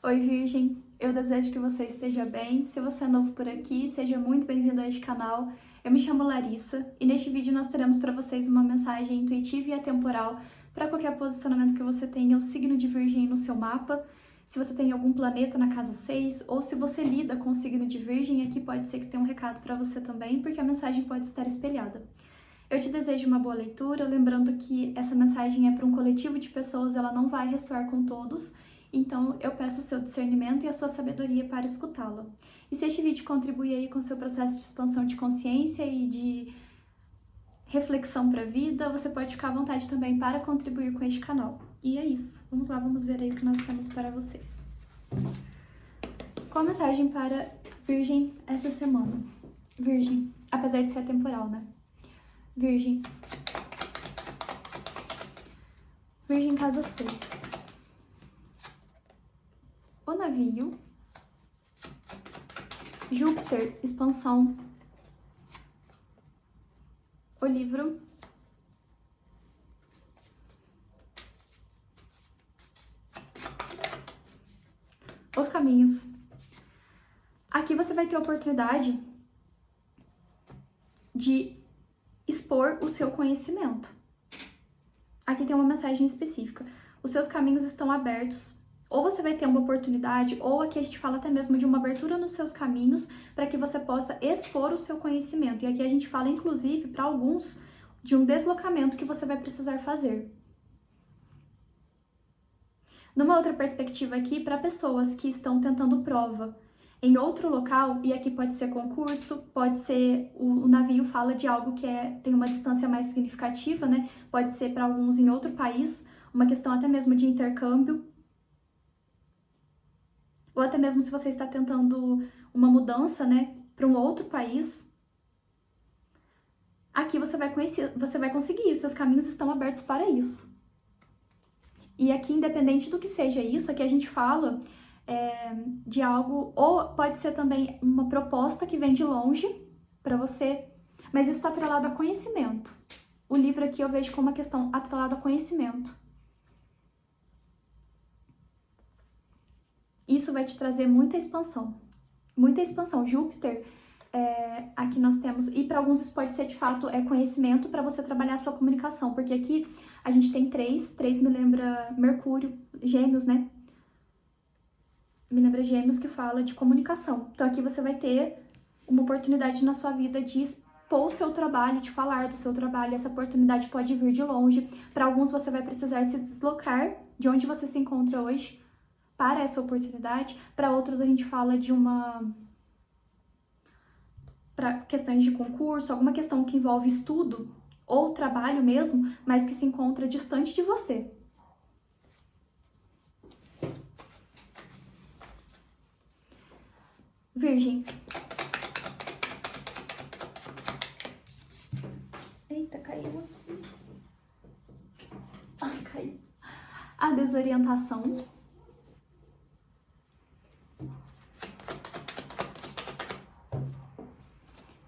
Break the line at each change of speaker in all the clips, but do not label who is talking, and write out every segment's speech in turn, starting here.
Oi, Virgem! Eu desejo que você esteja bem. Se você é novo por aqui, seja muito bem-vindo a este canal. Eu me chamo Larissa e neste vídeo nós teremos para vocês uma mensagem intuitiva e atemporal para qualquer posicionamento que você tenha o signo de Virgem no seu mapa. Se você tem algum planeta na casa 6 ou se você lida com o signo de Virgem, aqui pode ser que tenha um recado para você também, porque a mensagem pode estar espelhada. Eu te desejo uma boa leitura, lembrando que essa mensagem é para um coletivo de pessoas, ela não vai ressoar com todos, então eu peço o seu discernimento e a sua sabedoria para escutá-la. E se este vídeo contribuir aí com o seu processo de expansão de consciência e de reflexão para a vida, você pode ficar à vontade também para contribuir com este canal. E é isso, vamos lá, vamos ver aí o que nós temos para vocês. Qual a mensagem para Virgem essa semana? Virgem, apesar de ser atemporal, né? Virgem. Virgem casa 6. O navio. Júpiter, expansão. O livro. Os caminhos. Aqui você vai ter a oportunidade de expor o seu conhecimento. Aqui tem uma mensagem específica. Os seus caminhos estão abertos. Ou você vai ter uma oportunidade, ou aqui a gente fala até mesmo de uma abertura nos seus caminhos para que você possa expor o seu conhecimento. E aqui a gente fala, inclusive, para alguns, de um deslocamento que você vai precisar fazer. Numa outra perspectiva aqui, para pessoas que estão tentando prova em outro local, e aqui pode ser concurso, pode ser, o navio fala de algo que tem uma distância mais significativa, né? Pode ser para alguns em outro país, uma questão até mesmo de intercâmbio, ou até mesmo se você está tentando uma mudança, né, para um outro país. Aqui você vai conseguir, os seus caminhos estão abertos para isso. E aqui, independente do que seja isso, aqui a gente fala de algo, ou pode ser também uma proposta que vem de longe para você, mas isso está atrelado a conhecimento. O livro aqui eu vejo como uma questão atrelada a conhecimento. Isso vai te trazer muita expansão. Muita expansão. Júpiter, aqui nós temos, e para alguns isso pode ser de fato conhecimento para você trabalhar a sua comunicação, porque aqui a gente tem três me lembra Mercúrio, Gêmeos, né? Me lembra Gêmeos, que fala de comunicação. Então aqui você vai ter uma oportunidade na sua vida de expor o seu trabalho, de falar do seu trabalho. Essa oportunidade pode vir de longe. Para alguns você vai precisar se deslocar de onde você se encontra hoje para essa oportunidade. Para outros a gente fala de para questões de concurso, alguma questão que envolve estudo ou trabalho mesmo, mas que se encontra distante de você. Virgem. Eita, caiu aqui. Ai, caiu. A desorientação.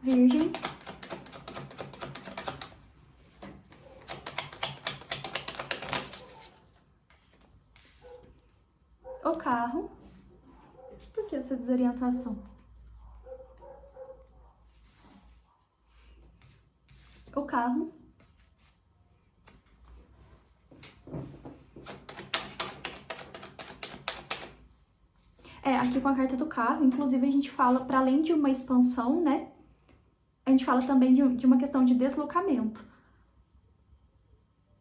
Virgem. O carro. Por que essa desorientação? O carro. Aqui com a carta do carro, inclusive a gente fala, para além de uma expansão, né? A gente fala também de uma questão de deslocamento.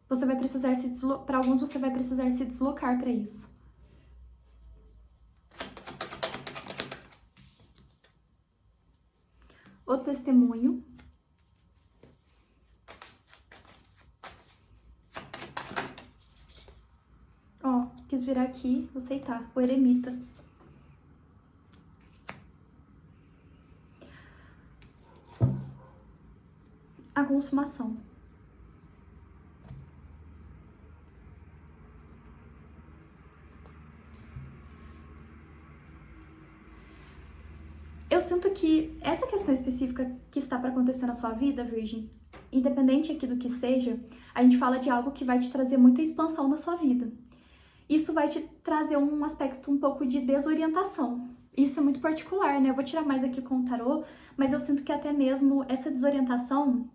Você vai precisar se deslocar, para alguns você vai precisar se deslocar para isso. O testemunho. Ó, quis virar aqui, vou aceitar. O eremita. A consumação. Eu sinto que essa questão específica que está para acontecer na sua vida, Virgem, independente aqui do que seja, a gente fala de algo que vai te trazer muita expansão na sua vida. isso vai te trazer um aspecto um pouco de desorientação. Isso é muito particular, né? Eu vou tirar mais aqui com o tarô, mas eu sinto que até mesmo essa desorientação,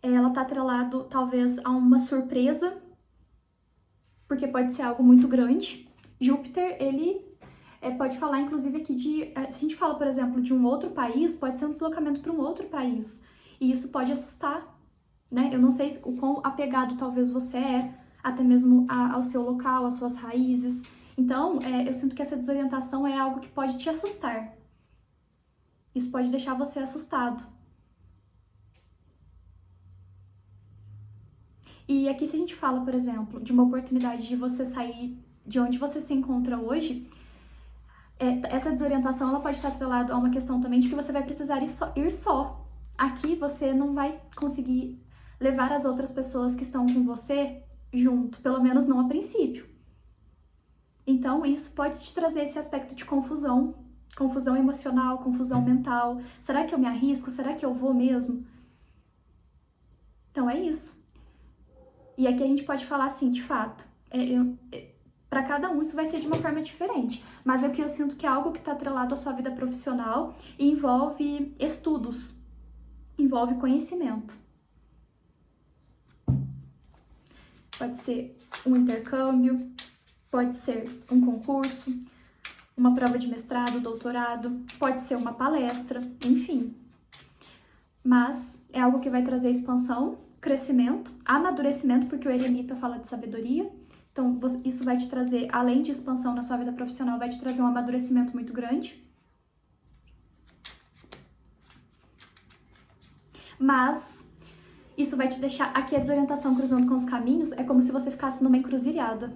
ela tá atrelado talvez a uma surpresa, porque pode ser algo muito grande. Júpiter, ele pode falar, inclusive, aqui de... Se a gente fala, por exemplo, de um outro país, pode ser um deslocamento para um outro país. E isso pode assustar, né? Eu não sei o quão apegado talvez você é, até mesmo ao seu local, às suas raízes. Então, eu sinto que essa desorientação é algo que pode te assustar. Isso pode deixar você assustado. E aqui, se a gente fala, por exemplo, de uma oportunidade de você sair de onde você se encontra hoje, essa desorientação ela pode estar atrelada a uma questão também de que você vai precisar ir só. Aqui você não vai conseguir levar as outras pessoas que estão com você junto, pelo menos não a princípio. Então isso pode te trazer esse aspecto de confusão, confusão emocional, confusão mental. Será que eu me arrisco? Será que eu vou mesmo? Então é isso. E aqui a gente pode falar assim, de fato, para cada um isso vai ser de uma forma diferente, mas aqui eu sinto que é algo que está atrelado à sua vida profissional e envolve estudos, envolve conhecimento. Pode ser um intercâmbio, pode ser um concurso, uma prova de mestrado, doutorado, pode ser uma palestra, enfim. Mas é algo que vai trazer expansão, crescimento, amadurecimento, porque o eremita fala de sabedoria. Então, isso vai te trazer, além de expansão na sua vida profissional, vai te trazer um amadurecimento muito grande. Mas isso vai te deixar... Aqui a desorientação cruzando com os caminhos é como se você ficasse numa encruzilhada.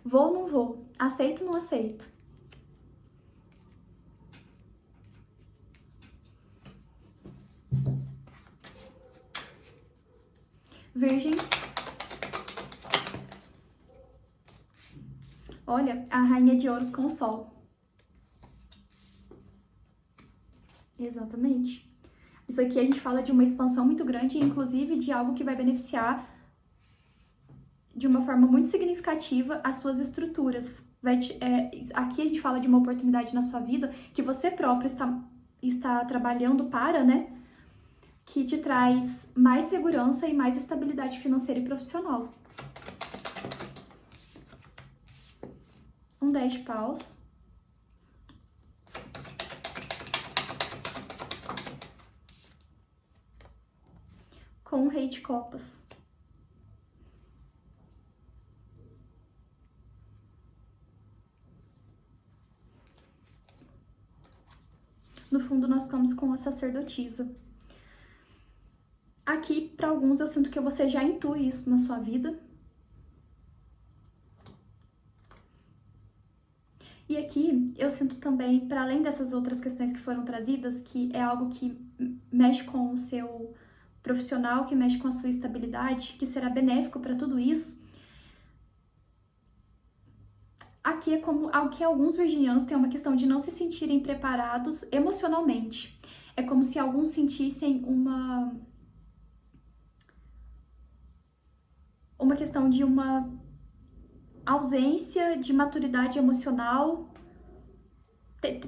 Vou ou não vou? Aceito ou não aceito? Virgem. Olha, a rainha de ouros com o sol. Exatamente. Isso aqui a gente fala de uma expansão muito grande, inclusive de algo que vai beneficiar de uma forma muito significativa as suas estruturas. Aqui a gente fala de uma oportunidade na sua vida que você próprio está trabalhando para, né? Que te traz mais segurança e mais estabilidade financeira e profissional. Um 10 de paus. Com o rei de copas. No fundo, nós estamos com a sacerdotisa. Aqui, para alguns, eu sinto que você já intui isso na sua vida. E aqui, eu sinto também, para além dessas outras questões que foram trazidas, que é algo que mexe com o seu profissional, que mexe com a sua estabilidade, que será benéfico para tudo isso. Aqui é como que alguns virginianos têm uma questão de não se sentirem preparados emocionalmente. É como se alguns sentissem uma questão de uma ausência de maturidade emocional.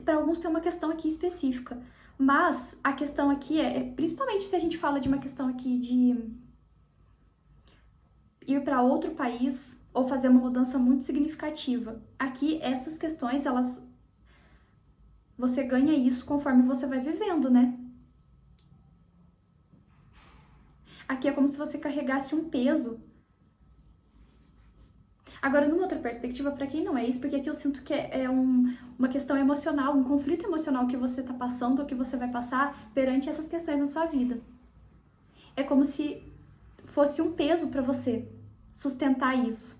Para alguns tem uma questão aqui específica. Mas a questão aqui principalmente se a gente fala de uma questão aqui de ir para outro país ou fazer uma mudança muito significativa. Aqui, essas questões, você ganha isso conforme você vai vivendo, né? Aqui é como se você carregasse um peso. Agora, numa outra perspectiva, para quem não é isso, porque aqui eu sinto que uma questão emocional, um conflito emocional que você tá passando ou que você vai passar perante essas questões na sua vida. É como se fosse um peso para você sustentar isso.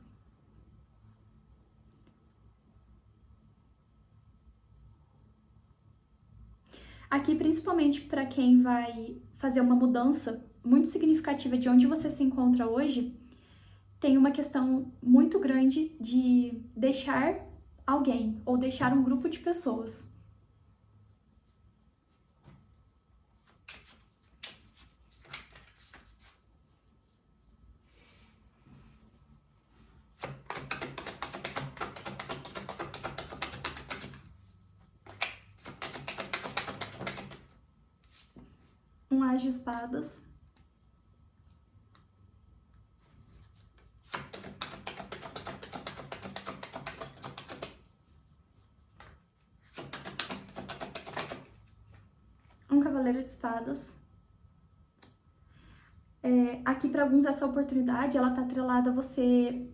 Aqui, principalmente para quem vai fazer uma mudança muito significativa de onde você se encontra hoje, tem uma questão muito grande de deixar alguém ou deixar um grupo de pessoas. as de espadas. Um cavaleiro de espadas. Aqui, para alguns, essa oportunidade, ela tá atrelada a você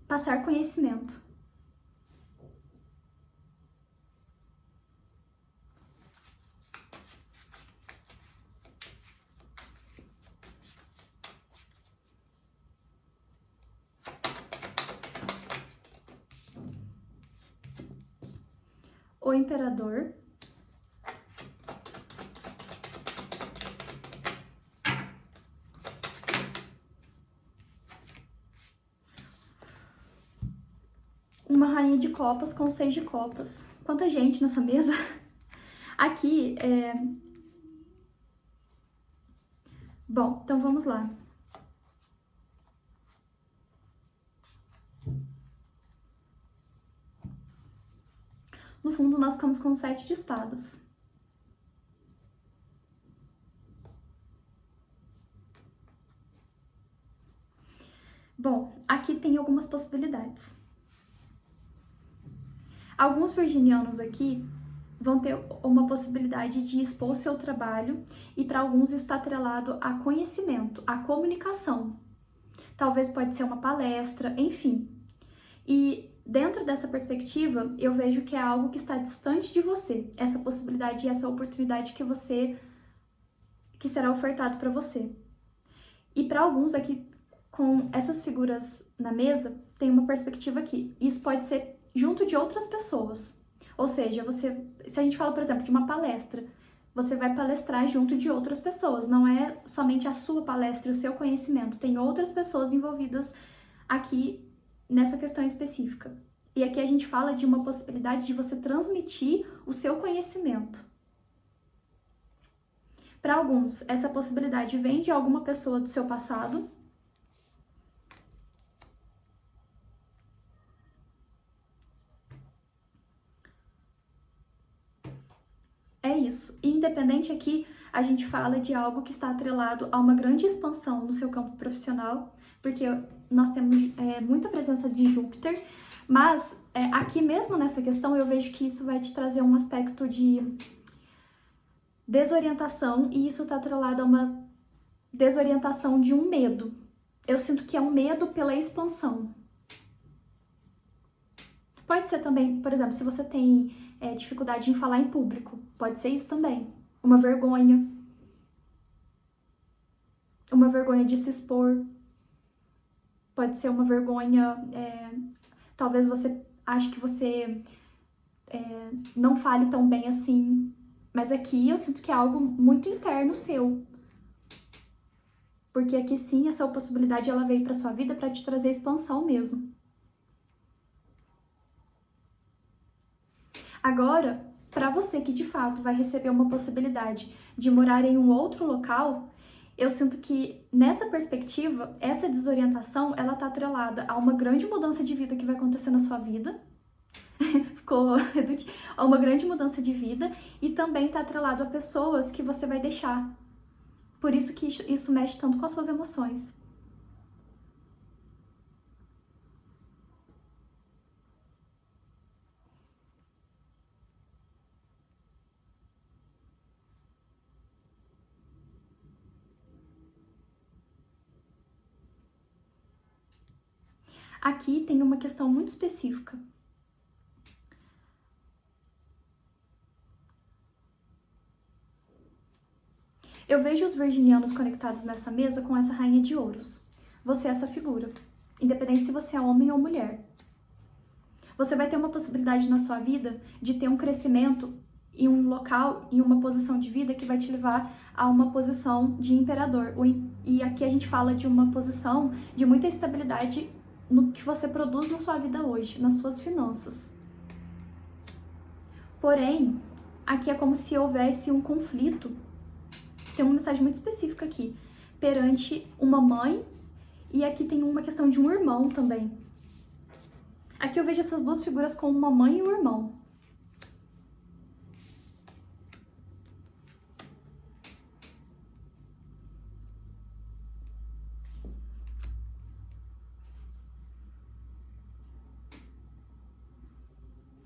passar conhecimento. O imperador. Uma rainha de copas com 6 de copas. Quanta gente nessa mesa. Aqui, Bom, então vamos lá. No fundo, nós ficamos com 7 de espadas. Bom, aqui tem algumas possibilidades. Alguns virginianos aqui vão ter uma possibilidade de expor o seu trabalho e para alguns isso está atrelado a conhecimento, a comunicação. Talvez pode ser uma palestra, enfim. E dentro dessa perspectiva, eu vejo que é algo que está distante de você, essa possibilidade e essa oportunidade que será ofertado para você. E para alguns aqui, com essas figuras na mesa, tem uma perspectiva aqui. Isso pode ser junto de outras pessoas. Ou seja, se a gente fala, por exemplo, de uma palestra, você vai palestrar junto de outras pessoas. Não é somente a sua palestra e o seu conhecimento. Tem outras pessoas envolvidas aqui nessa questão específica. E aqui a gente fala de uma possibilidade de você transmitir o seu conhecimento. Para alguns, essa possibilidade vem de alguma pessoa do seu passado. É isso. E independente aqui, a gente fala de algo que está atrelado a uma grande expansão no seu campo profissional, porque nós temos muita presença de Júpiter, mas aqui mesmo nessa questão eu vejo que isso vai te trazer um aspecto de desorientação, e isso está atrelado a uma desorientação de um medo. Eu sinto que é um medo pela expansão. Pode ser também, por exemplo, se você tem dificuldade em falar em público, pode ser isso também. Uma vergonha de se expor, pode ser uma vergonha, talvez você ache que você não fale tão bem assim, mas aqui eu sinto que é algo muito interno seu. Porque aqui sim, essa possibilidade ela veio para sua vida para te trazer expansão mesmo. Agora, para você que de fato vai receber uma possibilidade de morar em um outro local, eu sinto que nessa perspectiva, essa desorientação, ela tá atrelada a uma grande mudança de vida que vai acontecer na sua vida. Ficou a uma grande mudança de vida, e também tá atrelado a pessoas que você vai deixar. Por isso que isso mexe tanto com as suas emoções. Aqui tem uma questão muito específica. Eu vejo os virginianos conectados nessa mesa com essa rainha de ouros. Você é essa figura, independente se você é homem ou mulher. Você vai ter uma possibilidade na sua vida de ter um crescimento em um local, em uma posição de vida que vai te levar a uma posição de imperador. E aqui a gente fala de uma posição de muita estabilidade no que você produz na sua vida hoje, nas suas finanças. Porém, aqui é como se houvesse um conflito. Tem uma mensagem muito específica aqui, perante uma mãe, e aqui tem uma questão de um irmão também. Aqui eu vejo essas duas figuras como uma mãe e um irmão.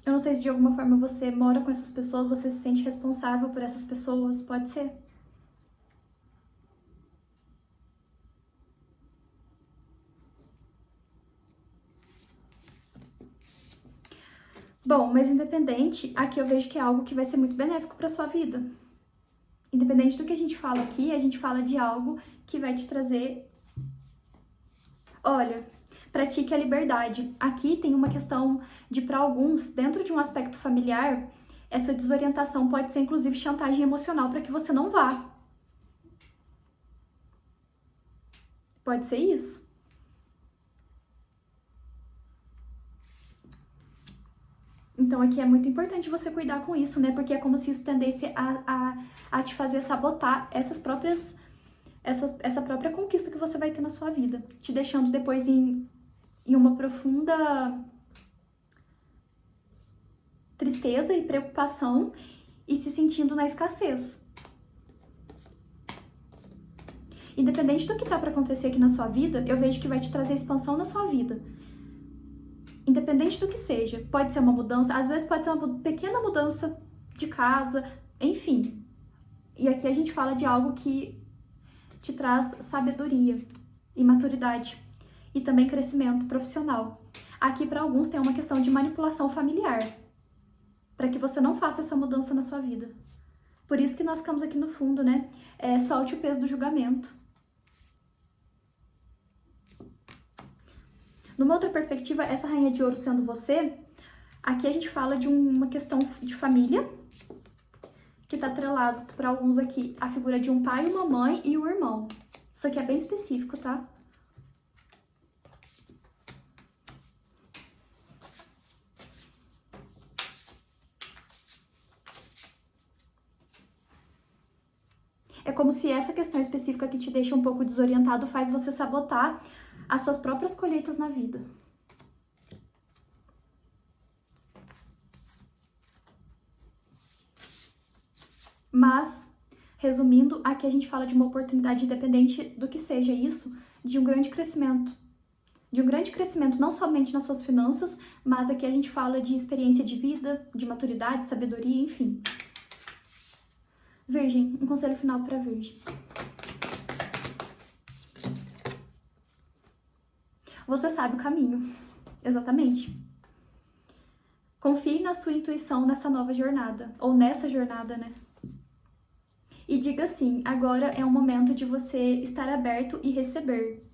Eu não sei se de alguma forma você mora com essas pessoas, você se sente responsável por essas pessoas, pode ser. Bom, mas independente, aqui eu vejo que é algo que vai ser muito benéfico para sua vida. Independente do que a gente fala aqui, a gente fala de algo que vai te trazer. Olha, pratique a liberdade. Aqui tem uma questão de, para alguns, dentro de um aspecto familiar, essa desorientação pode ser inclusive chantagem emocional para que você não vá. Pode ser isso. Então aqui é muito importante você cuidar com isso, né? Porque é como se isso tendesse a te fazer sabotar essa própria conquista que você vai ter na sua vida, te deixando depois em uma profunda tristeza e preocupação e se sentindo na escassez. Independente do que tá para acontecer aqui na sua vida, eu vejo que vai te trazer expansão na sua vida. Independente do que seja, pode ser uma mudança, às vezes pode ser uma pequena mudança de casa, enfim. E aqui a gente fala de algo que te traz sabedoria e maturidade e também crescimento profissional. Aqui para alguns tem uma questão de manipulação familiar, para que você não faça essa mudança na sua vida. Por isso que nós ficamos aqui no fundo, né? Solte o peso do julgamento. Numa outra perspectiva, essa rainha de ouro sendo você, aqui a gente fala de uma questão de família, que tá atrelado para alguns aqui a figura de um pai, uma mãe e um irmão. Isso aqui é bem específico, tá? É como se essa questão específica que te deixa um pouco desorientado faz você sabotar as suas próprias colheitas na vida. Mas, resumindo, aqui a gente fala de uma oportunidade, independente do que seja isso, de um grande crescimento. De um grande crescimento não somente nas suas finanças, mas aqui a gente fala de experiência de vida, de maturidade, sabedoria, enfim. Virgem, um conselho final para Virgem. Você sabe o caminho, exatamente. Confie na sua intuição nessa nova jornada, ou nessa jornada, né? E diga assim, agora é o momento de você estar aberto e receber.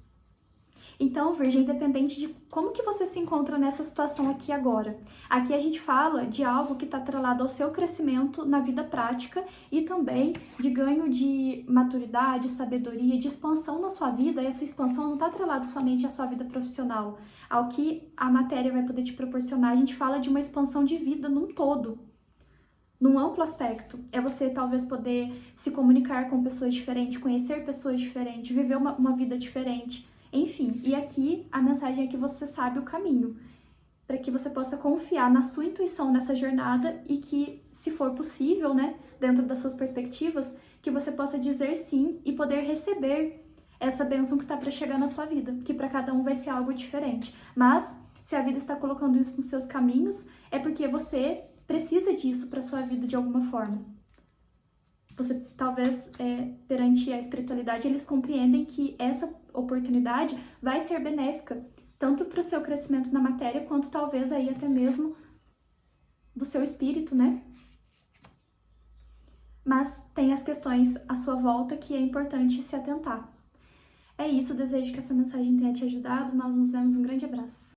Então, Virgem, independente de como que você se encontra nessa situação aqui agora, aqui a gente fala de algo que está atrelado ao seu crescimento na vida prática e também de ganho de maturidade, sabedoria, de expansão na sua vida. E essa expansão não está atrelada somente à sua vida profissional, ao que a matéria vai poder te proporcionar. A gente fala de uma expansão de vida num todo, num amplo aspecto. É você talvez poder se comunicar com pessoas diferentes, conhecer pessoas diferentes, viver uma vida diferente. Enfim, e aqui a mensagem é que você sabe o caminho, para que você possa confiar na sua intuição nessa jornada e que, se for possível, né, dentro das suas perspectivas, que você possa dizer sim e poder receber essa bênção que está para chegar na sua vida, que para cada um vai ser algo diferente. Mas, se a vida está colocando isso nos seus caminhos, é porque você precisa disso para sua vida de alguma forma. Você talvez, perante a espiritualidade, eles compreendem que essa oportunidade vai ser benéfica, tanto para o seu crescimento na matéria, quanto talvez aí até mesmo do seu espírito, né? Mas tem as questões à sua volta que é importante se atentar. É isso, desejo que essa mensagem tenha te ajudado. Nós nos vemos, um grande abraço.